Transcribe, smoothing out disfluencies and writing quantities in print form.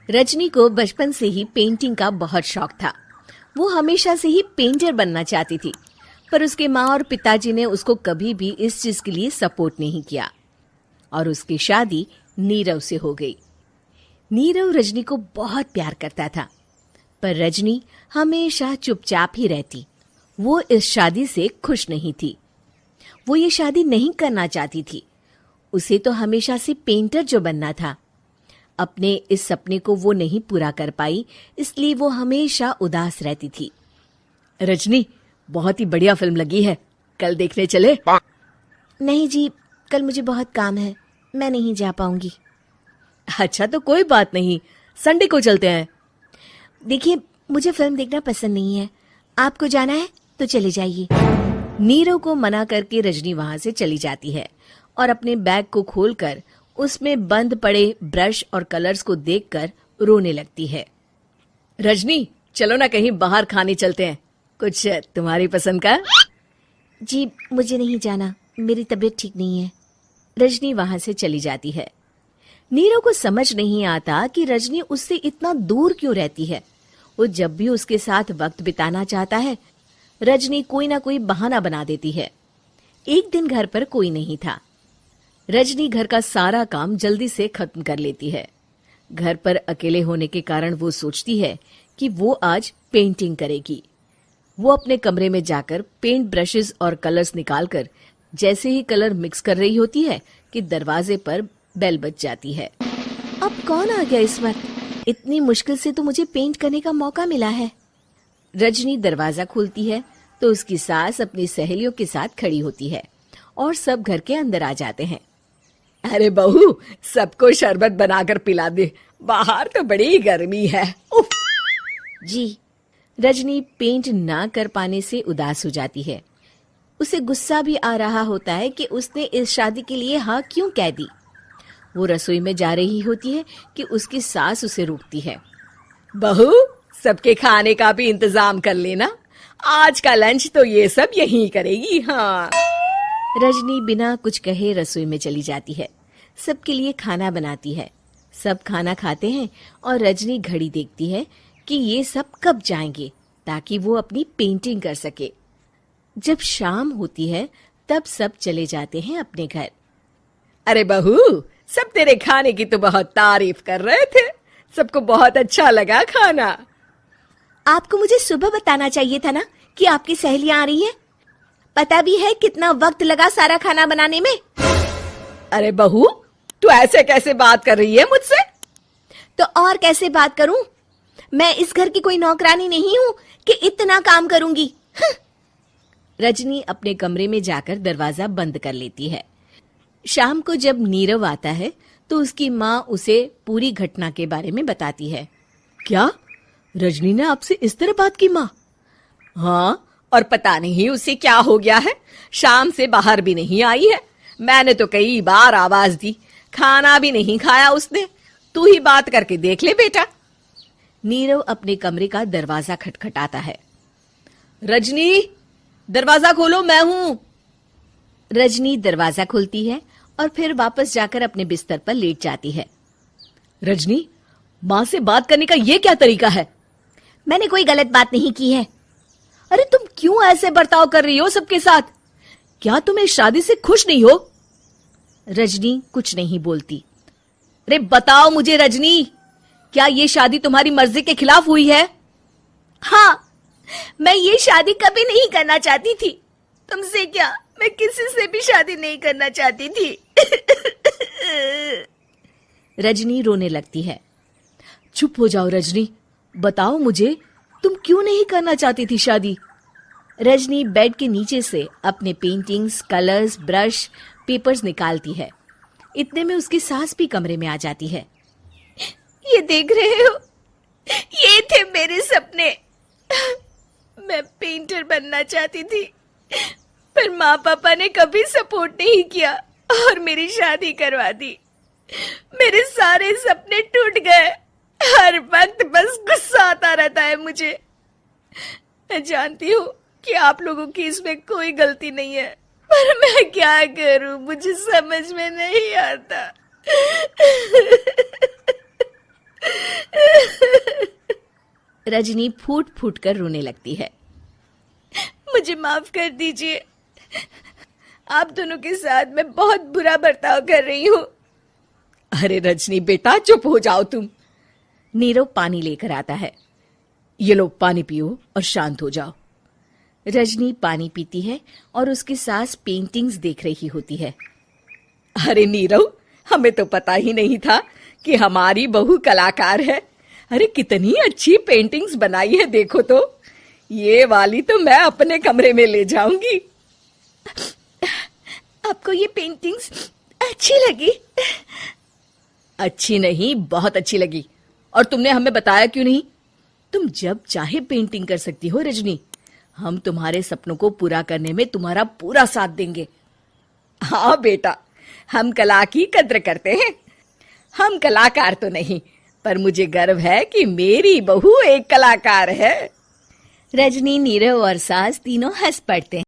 रजनी को बचपन से ही पेंटिंग का बहुत शौक था। वो हमेशा से ही पेंटर बनना चाहती थी, पर उसके माँ और पिताजी ने उसको कभी भी इस चीज के लिए सपोर्ट नहीं किया और उसकी शादी नीरव से हो गई। नीरव रजनी को बहुत प्यार करता था, पर रजनी हमेशा चुपचाप ही रहती। वो इस शादी से खुश नहीं थी। वो ये शादी नहीं करना चाहती थी। उसे तो हमेशा से पेंटर जो बनना था। अपने इस सपने को वो नहीं पूरा कर पाई, इसलिए वो हमेशा उदास रहती थी। रजनी, बहुत ही बढ़िया फिल्म लगी है, कल देखने चले? नहीं जी, कल मुझे बहुत काम है, मैं नहीं जा पाऊंगी। अच्छा तो कोई बात नहीं, संडे को चलते हैं। देखिए, मुझे फिल्म देखना पसंद नहीं है। आपको जाना है तो चले जाइए। नीरव को मना करके रजनी वहां से चली जाती है और अपने बैग को खोलकर उसमें बंद पड़े ब्रश और कलर्स को देखकर रोने लगती है। रजनी, चलो ना कहीं बाहर खाने चलते हैं, कुछ तुम्हारी पसंद का। जी, मुझे नहीं जाना, मेरी तबीयत ठीक नहीं है। रजनी वहां से चली जाती है। नीरव को समझ नहीं आता कि रजनी उससे इतना दूर क्यों रहती है। वो जब भी उसके साथ वक्त बिताना चाहता है, रजनी कोई ना कोई बहाना बना देती है। एक दिन घर पर कोई नहीं था। रजनी घर का सारा काम जल्दी से खत्म कर लेती है। घर पर अकेले होने के कारण वो सोचती है कि वो आज पेंटिंग करेगी। वो अपने कमरे में जाकर पेंट ब्रशेस और कलर्स निकालकर जैसे ही कलर मिक्स कर रही होती है कि दरवाजे पर बेल बज जाती है। अब कौन आ गया इस वक्त? इतनी मुश्किल से तो मुझे पेंट करने का मौका मिला है। रजनी दरवाजा खोलती है तो उसकी सास अपनी सहेलियों के साथ खड़ी होती है और सब घर के अंदर आ जाते हैं। अरे बहू, सबको शरबत बनाकर पिला दे, बाहर तो बड़ी गर्मी है। उफ। जी। रजनी पेंट ना कर पाने से उदास हो जाती है। उसे गुस्सा भी आ रहा होता है कि उसने इस शादी के लिए हाँ क्यों कह दी। वो रसोई में जा रही होती है कि उसकी सास उसे रोकती है। बहू, सबके खाने का भी इंतजाम कर लेना, आज का लंच तो ये सब यहीं करेगी। हाँ। रजनी बिना कुछ कहे रसोई में चली जाती है। सबके लिए खाना बनाती है। सब खाना खाते हैं और रजनी घड़ी देखती है कि ये सब कब जाएंगे ताकि वो अपनी पेंटिंग कर सके। जब शाम होती है तब सब चले जाते हैं अपने घर। अरे बहू, सब तेरे खाने की तो बहुत तारीफ कर रहे थे, सबको बहुत अच्छा लगा खाना। आपको मुझे सुबह बताना चाहिए था ना कि आपकी सहेलियां आ रही हैं। पता भी है कितना वक्त लगा सारा खाना बनाने में। अरे बहू, तू ऐसे कैसे बात कर रही है मुझसे? तो और कैसे बात करूं? मैं इस घर की कोई नौकरानी नहीं हूं कि इतना काम करूंगी। रजनी अपने कमरे में जाकर दरवाजा बंद कर लेती है। शाम को जब नीरव आता है तो उसकी माँ उसे पूरी घटना के बारे में बताती है। क्या रजनी ने आपसे इस तरह बात की माँ? हाँ, और पता नहीं उसे क्या हो गया है, शाम से बाहर भी नहीं आई है। मैंने तो कई बार आवाज दी, खाना भी नहीं खाया उसने। तू ही बात करके देख ले बेटा। नीरव अपने कमरे का दरवाजा खटखटाता है। रजनी, दरवाजा खोलो, मैं हूं। रजनी दरवाजा खोलती है और फिर वापस जाकर अपने बिस्तर पर लेट जाती है। रजनी, माँ से बात करने का ये क्या तरीका है? मैंने कोई गलत बात नहीं की है। अरे तुम क्यों ऐसे बर्ताव कर रही हो सबके साथ? क्या तुम इस शादी से खुश नहीं हो? रजनी कुछ नहीं बोलती। अरे बताओ मुझे रजनी, क्या ये शादी तुम्हारी मर्जी के खिलाफ हुई है? हाँ, मैं ये शादी कभी नहीं करना चाहती थी। तुमसे क्या, मैं किसी से भी शादी नहीं करना चाहती थी। रजनी रोने लगती है। चुप हो जाओ रजनी, बताओ मुझे, तुम क्यों नहीं करना चाहती थी शादी? रजनी बेड के नीचे से अपने पेंटिंग्स, कलर्स, ब्रश, पेपर्स निकालती है। इतने में उसकी सास भी कमरे में आ जाती है। ये देख रहे हो, ये थे मेरे सपने। मैं पेंटर बनना चाहती थी, पर माँ पापा ने कभी सपोर्ट नहीं किया और मेरी शादी करवा दी। मेरे सारे सपने टूट गए। हर वक्त बस गुस्सा आता रहता है मुझे। मैं जानती हूँ कि आप लोगों की इसमें कोई गलती नहीं है, पर मैं क्या करूँ, मुझे समझ में नहीं आता। रजनी फूट फूट कर रोने लगती है। मुझे माफ कर दीजिए, आप दोनों के साथ मैं बहुत बुरा बर्ताव कर रही हूँ। अरे रजनी बेटा, चुप हो जाओ तुम। नीरव पानी लेकर आता है। ये लो पानी पियो और शांत हो जाओ। रजनी पानी पीती है और उसकी सास पेंटिंग्स देख रही होती है। अरे नीरव, हमें तो पता ही नहीं था कि हमारी बहू कलाकार है। अरे कितनी अच्छी पेंटिंग्स बनाई है, देखो तो। ये वाली तो मैं अपने कमरे में ले जाऊंगी। आपको ये पेंटिंग्स अच्छी लगी? अच्छी नहीं, बहुत अच्छी लगी। और तुमने हमें बताया क्यों नहीं? तुम जब चाहे पेंटिंग कर सकती हो रजनी। हम तुम्हारे सपनों को पूरा करने में तुम्हारा पूरा साथ देंगे। हाँ बेटा, हम कला की कद्र करते हैं। हम कलाकार तो नहीं, पर मुझे गर्व है कि मेरी बहू एक कलाकार है। रजनी, नीरव और सास तीनों हंस पड़ते हैं।